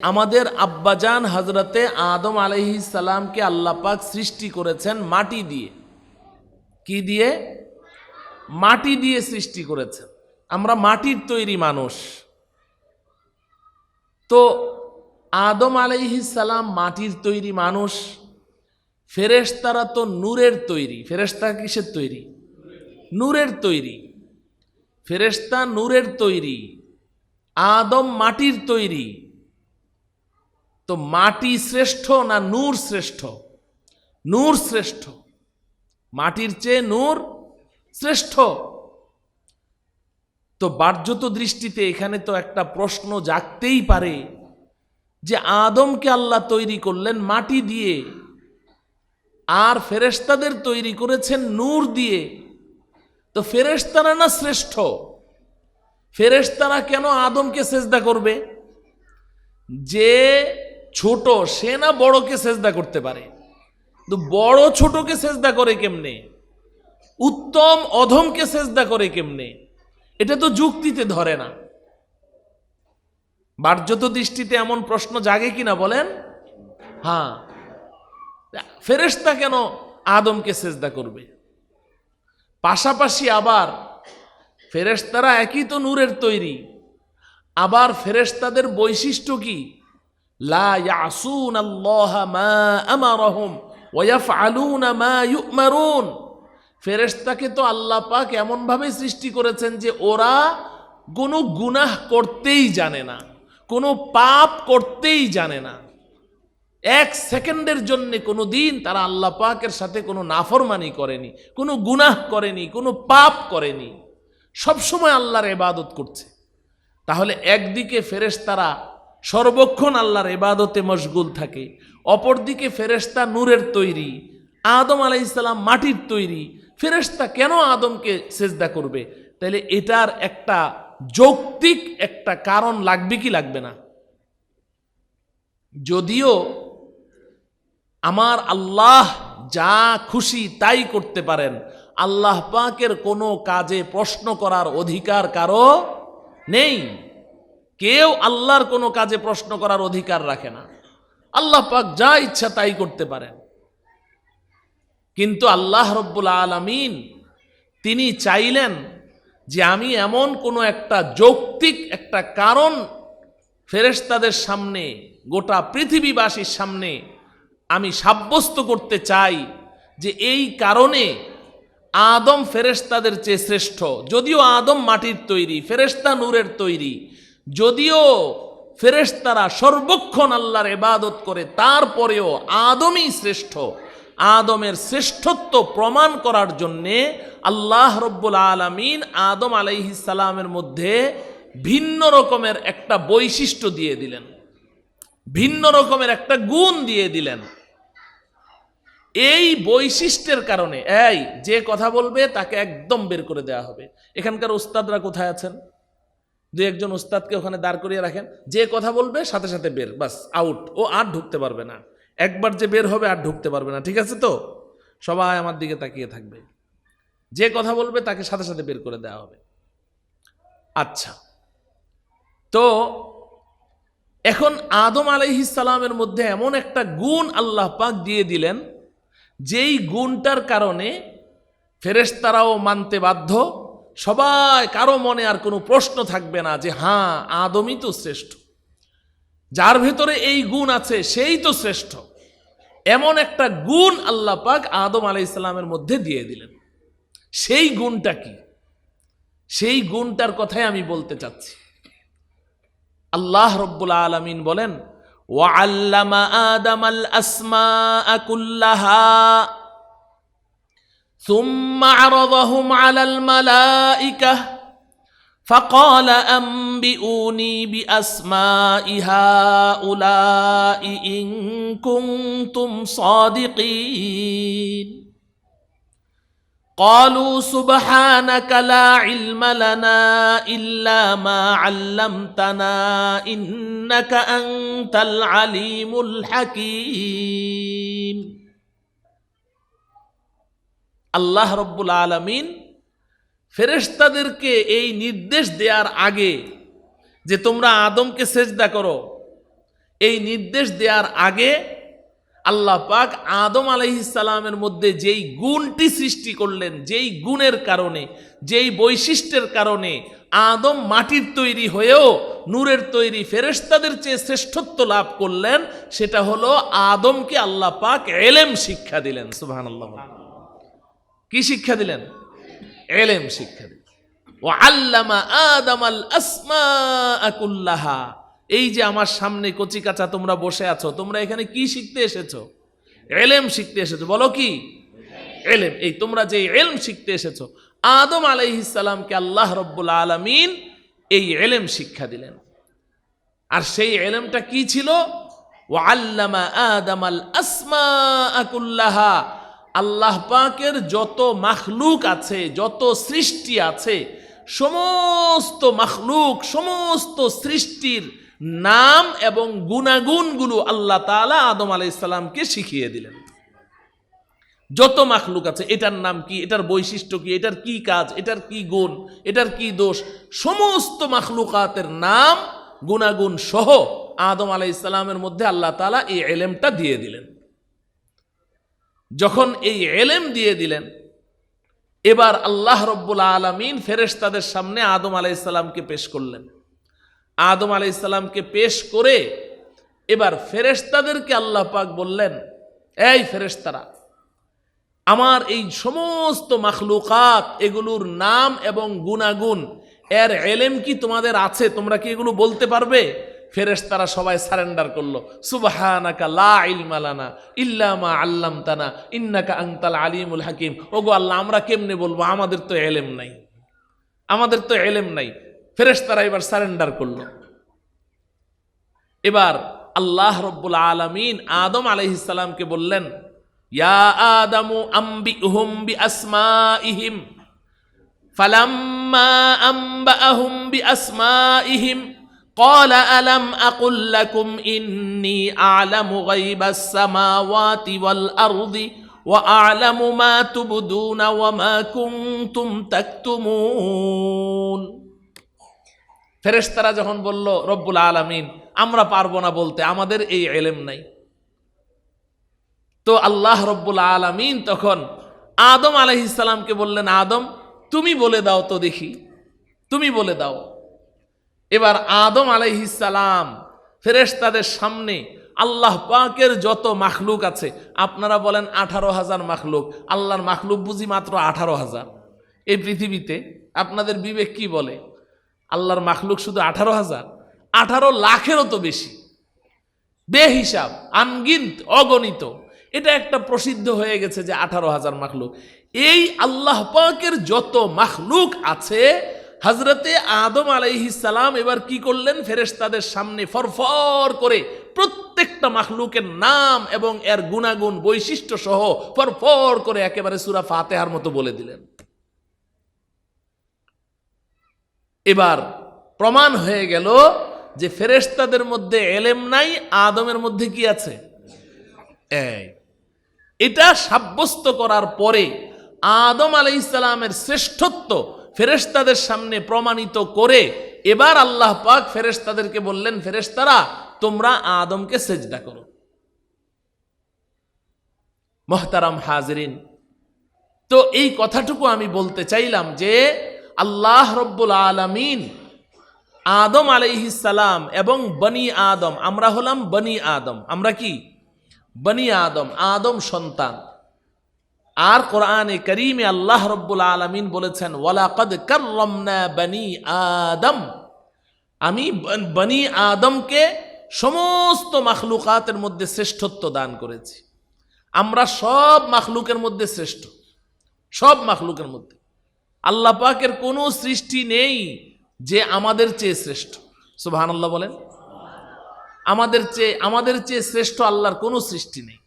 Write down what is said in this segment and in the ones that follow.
আমাদের আব্বাজান হজরতে আদম আলাইহিস সালামকে আল্লাহ পাক সৃষ্টি করেছেন মাটি দিয়ে। কি দিয়ে? মাটি দিয়ে সৃষ্টি করেছেন। আমরা মাটির তৈরি মানুষ। তো আদম আলাইহিস সালাম মাটির তৈরি মানুষ, ফেরেশতারা তো নূরের তৈরি। ফেরেশতা কিসের তৈরি? নূরের তৈরি। ফেরেশতা নূরের তৈরি, আদম মাটির তৈরি। তো মাটি শ্রেষ্ঠ না নূর শ্রেষ্ঠ? নূর শ্রেষ্ঠ। মাটির চেয়ে নূর শ্রেষ্ঠ। তো বাহ্যত দৃষ্টিতে এখানে তো একটা প্রশ্ন জাগতেই পারে যে আদমকে আল্লাহ তৈরি করলেন মাটি দিয়ে, আর ফেরেশতাদের তৈরি করেছেন নূর দিয়ে। তো ফেরেশতারা না শ্রেষ্ঠ? ফেরেশতারা কেন আদমকে সেজদা করবে? যে ছোট সে না বড়কে সেজদা করতে পারে, তো বড় ছোটকে সেজদা করে কেমনে? উত্তম অধমকে সেজদা করে কেমনে? এটা তো যুক্তিতে ধরে না। বাহ্যত দৃষ্টিতে এমন প্রশ্ন জাগে কিনা বলেন? হ্যাঁ, ফেরেশতা কেন আদমকে সেজদা করবে? পাশাপাশি আবার ফেরেশতারা একই তো নূরের তৈরি, আবার ফেরেশতাদের বৈশিষ্ট্য কি? লা ইয়াসুনাল্লাহা মা আমারহুম ওয়া ইয়াফআলুনা মা ইউমারুন। ফেরেশতাকে তো আল্লাহ পাক এমন ভাবে সৃষ্টি করেছেন যে ওরা কোনো গুনাহ করতেই জানে না, কোনো পাপ করতেই জানে না। এক সেকেন্ডের জন্য কোনো দিন তারা আল্লাহ পাকের সাথে কোনো নাফরমানি করেনি, কোনো গুনাহ করেনি, কোনো পাপ করেনি, সবসময় আল্লাহর ইবাদত করছে। তাহলে একদিকে ফেরেশতারা সর্বক্ষণ আল্লাহর ইবাদতে মশগুল থাকে, অপরদিকে ফেরেশতা নূরের তৈরি, আদম আলাইহিস সালাম মাটির তৈরি। ফেরেশতা কেন আদমকে সেজদা করবে? তাহলে এটার একটা যৌক্তিক একটা কারণ লাগবে কি লাগবে না? যদিও আমার আল্লাহ যা খুশি তাই করতে পারেন, আল্লাহ পাকের কোনো কাজে প্রশ্ন করার অধিকার কারো নেই। কেউ আল্লাহর কোনো কাজে প্রশ্ন করার অধিকার রাখে না। আল্লাহ পাক যা ইচ্ছা তাই করতে পারেন। কিন্তু আল্লাহ রব্বুল আলামিন তিনি চাইলেন যে আমি এমন কোনো একটা যৌক্তিক একটা কারণ ফেরেশতাদের সামনে, গোটা পৃথিবীবাসীর সামনে আমি সাব্যস্ত করতে চাই যে এই কারণে আদম ফেরেশতাদের চেয়ে শ্রেষ্ঠ। যদিও আদম মাটির তৈরি, ফেরেশতা নূরের তৈরি, যদিও ফেরেশতারা সর্বক্ষণ আল্লাহর ইবাদত করে, তারপরেও আদমই শ্রেষ্ঠ। আদমের শ্রেষ্ঠত্ব প্রমাণ করার জন্যে আল্লাহ রব্বুল আলামিন আদম আলাইহিস সালামের মধ্যে ভিন্ন রকমের একটা বৈশিষ্ট্য দিয়ে দিলেন, ভিন্ন রকমের একটা গুণ দিয়ে দিলেন। এই বৈশিষ্ট্যের কারণে এই যে কথা বলবে তাকে একদম বের করে দেওয়া হবে। এখানকার উস্তাদরা কোথায় আছেন? দু একজন উস্তাদকে ওখানে দাঁড় করিয়ে রাখেন, যে কথা বলবে সাথে সাথে বের, বাস আউট। ও আর ঢুকতে পারবে না, একবার যে বের হবে আর ঢুকতে পারবে না। ঠিক আছে তো? সবাই আমার দিকে তাকিয়ে থাকবে। যে কথা বলবে তাকে সাথে সাথে বের করে দেওয়া হবে। আচ্ছা, তো এখন আদম আলাইহিস সালামের মধ্যে এমন একটা গুণ আল্লাহ পাক দিয়ে দিলেন, যেই গুণটার কারণে ফেরেশতারাও মানতে বাধ্য, সবাই, কারো মনে আর কোনো প্রশ্ন থাকবে না যে হ্যাঁ আদমই তো শ্রেষ্ঠ, যার ভেতরে এই গুণ আছে সেই তো শ্রেষ্ঠ। এমন একটা গুণ আল্লাহ পাক আদম আলাইহিস সালামের মধ্যে দিয়ে দিলেন। সেই গুণটা কি? সেই গুণটার কথাই আমি বলতে চাচ্ছি। আল্লাহ রব্বুল আলামিন বলেন, ওয়াআল্লামা আদামাল আসমাআ কুল্লাহা সুম্মা আরাদাহুম আলাল মালাইকাহ ফাকালা আনবিউনি বিআসমাই হাউলাই ইন কুনতুম সাদিকিন قالوا سبحانك لا علم لنا إلا ما علمتنا إنك أنت العليم الحكيم। আল্লাহ রব্বুল আলামিন ফেরেশতাদেরকে এই নির্দেশ দেওয়ার আগে যে তোমরা আদমকে সেজদা করো, এই নির্দেশ দেওয়ার আগে আল্লাহ পাক আদম আলাইহিস সালামের মধ্যে যেই গুণটি সৃষ্টি করলেন, যেই গুণের কারণে, যেই বৈশিষ্ট্যের কারণে আদম মাটির তৈরি হয়েও নূরের তৈরি ফেরেশতাদের চেয়ে শ্রেষ্ঠত্ব লাভ করলেন, সেটা হলো আদমকে আল্লাহ পাক ইলম শিক্ষা দিলেন। সুবহানাল্লাহ। কি শিক্ষা দিলেন? ইলম শিক্ষা দিলেন। ওয়া আল্লামা আদামাল আসমাআ কুল্লাহা। এই যে আমার সামনে কচি কাঁচা তোমরা বসে আছো, তোমরা এখানে কি শিখতে এসেছো? ইলম শিখতে এসেছো। বলো কি? ইলম। এই তোমরা যে ইলম শিখতে এসেছো, আদম আলাইহিস সালামকে আল্লাহ রাব্বুল আলামিন এই ইলম শিক্ষা দিলেন। আর সেই ইলমটা কি ছিল? ওয়া আল্লামা আদামাল আসমাআ কুল্লাহা। আল্লাহ পাকের যত মাখলুক আছে, যত সৃষ্টি আছে, সমস্ত মাখলুক, সমস্ত সৃষ্টির নাম এবং গুণাগুণগুলো আল্লাহ তাআলা আদম আলাইহিস সালামকে শিখিয়ে দিলেন। যত মাখলুক আছে, এটার নাম কি, এটার বৈশিষ্ট্য কি, এটার কি কাজ, এটার কি গুণ, এটার কি দোষ, সমস্ত মাখলুকাতের নাম গুণাগুণ সহ আদম আলাইহিস সালামের মধ্যে আল্লাহ তাআলা এই ইলমটা দিয়ে দিলেন। যখন এই ইলম দিয়ে দিলেন, এবার আল্লাহ রাব্বুল আলামিন ফেরেশতাদের সামনে আদম আলাইহিস সালামকে পেশ করলেন। আদম আলাইহিস সালামকে পেশ করে এবার ফেরেশতাদেরকে আল্লাহ পাক বললেন, এই ফেরেশতারা, আমার এই সমস্ত মাখলুকাত, এগুলোর নাম এবং গুণাগুণ, এর ইলম কি তোমাদের আছে? তোমরা কি এগুলো বলতে পারবে? ফেরেশতারা সবাই সারেন্ডার করলো। সুবহানাকা লা ইলমা লানা ইল্লা মা আল্লামতানা ইন্নাকা আনতাল আলিমুল হাকিম। ওগো আল্লাহ, আমরা কেমনে বলবো? আমাদের তো ইলম নাই, আমাদের তো ইলম নাই। ফেরেশতারা এবার সারেন্ডার করলো। এবার আল্লাহ রাব্বুল আলামিন আদম আলাইহিস সালামকে বললেন, ইয়া আদামু আম্বিহুম বিআসমাইহিম। ফালাম্মা আম্বাআহুম বিআসমাইহিম قال ألم أقل لكم إني أعلم غيب السماوات والأرض وأعلم ما تبدون وما كنتم تكتمون। ফেরেশতারা যখন বলল, রব্বুল আলামিন, আমরা পারবো না বলতে, আমাদের এই ইলম নাই। তো আল্লাহ রব্বুল আলামিন তখন আদম আলাইহিস সালামকে বললেন, আদম, তুমি বলে দাও তো দেখি, তুমি বলে দাও। এবার আদম আলাইহিস সালাম ফেরেশতাদের সামনে আল্লাহ পাকের যত মাখলুক আছে, আপনারা বলেন 18,000 মাখলুক, আল্লাহর মাখলুক বুঝি মাত্র 18,000 এই পৃথিবীতে? আপনাদের বিবেক কি বলে? আল্লাহর মাখলুক শুধু 18,000? 18 লাখেরও তো বেশি, বেহিসাব, আনগিনত, অগণিত। এটা একটা প্রসিদ্ধ হয়ে গেছে যে 18,000 মাখলুক। এই আল্লাহ পাকের যত মাখলুক আছে, হযরতে আদম আলাইহিস সালাম এবার কি করলেন? ফেরেশতাদের সামনে ফরফর করে প্রত্যেকটা মাখলুকের নাম এবং এর গুণাগুণ বৈশিষ্ট্য সহ ফরফর করে একেবারে সূরা ফাতিহার মতো বলে দিলেন। এবার প্রমাণ হয়ে গেল যে ফেরেশতাদের মধ্যে ইলম নাই, আদমের মধ্যে কি আছে? এটা সাব্যস্ত করার পরে আদম আলাইহিস সালামের শ্রেষ্ঠত্ব ফেরেশতাদের সামনে প্রমাণিত করে এবার আল্লাহ পাক ফেরেশতাদেরকে বললেন, ফেরেশতারা, তোমরা আদমকে সেজদা করো। মুহতারাম হাজিরিন, তো এই কথাটুকু আমি বলতে চাইলাম যে আল্লাহ রব্বুল আলামিন আদম আলাইহিস সালাম এবং বনি আদম, আমরা হলাম বনি আদম। আমরা কি? বনি আদম, আদম সন্তান। আর কোরআনে কারীমে আল্লাহ রব্বুল আলামিন বলেছেন, ওয়ালাকাদ কাররামনা বনি আদম, আমি বনি আদমকে সমস্ত মাখলুকাতের মধ্যে শ্রেষ্ঠত্ব দান করেছি। আমরা সব মাখলুকের মধ্যে শ্রেষ্ঠ, সব মাখলুকের মধ্যে। আল্লাহ পাকের কোনো সৃষ্টি নেই যে আমাদের চেয়ে শ্রেষ্ঠ। সুবহানাল্লাহ বলেন। আমাদের চেয়ে শ্রেষ্ঠ আল্লাহর কোনো সৃষ্টি নেই।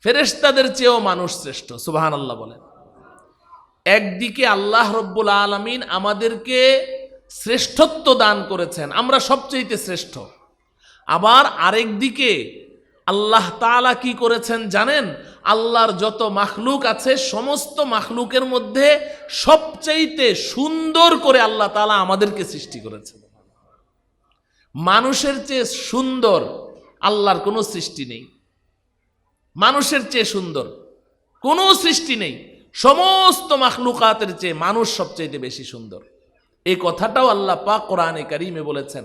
ফেরেশতাদের চেয়েও মানুষ শ্রেষ্ঠ। সুবহানাল্লাহ বলেন। একদিকে আল্লাহ রব্বুল আলামিন আমাদেরকে শ্রেষ্ঠত্ব দান করেছেন, আমরা সবচেয়ে শ্রেষ্ঠ। আবার আরেক দিকে আল্লাহ তাআলা কি করেছেন জানেন? আল্লাহর যত মাখলুক আছে সমস্ত মাখলুকের মধ্যে সবচেয়ে সুন্দর করে আল্লাহ তাআলা আমাদেরকে সৃষ্টি করেছেন। মানুষের চেয়ে সুন্দর আল্লাহর কোনো সৃষ্টি নেই মানুষের চেয়ে সুন্দর, কোনো সৃষ্টি নেই, সমস্ত মাখলুকাতের চেয়ে মানুষ সবচেয়ে বেশি সুন্দর। এই কথাটাও আল্লাহ পাক কোরআনে কারীমে বলেছেন।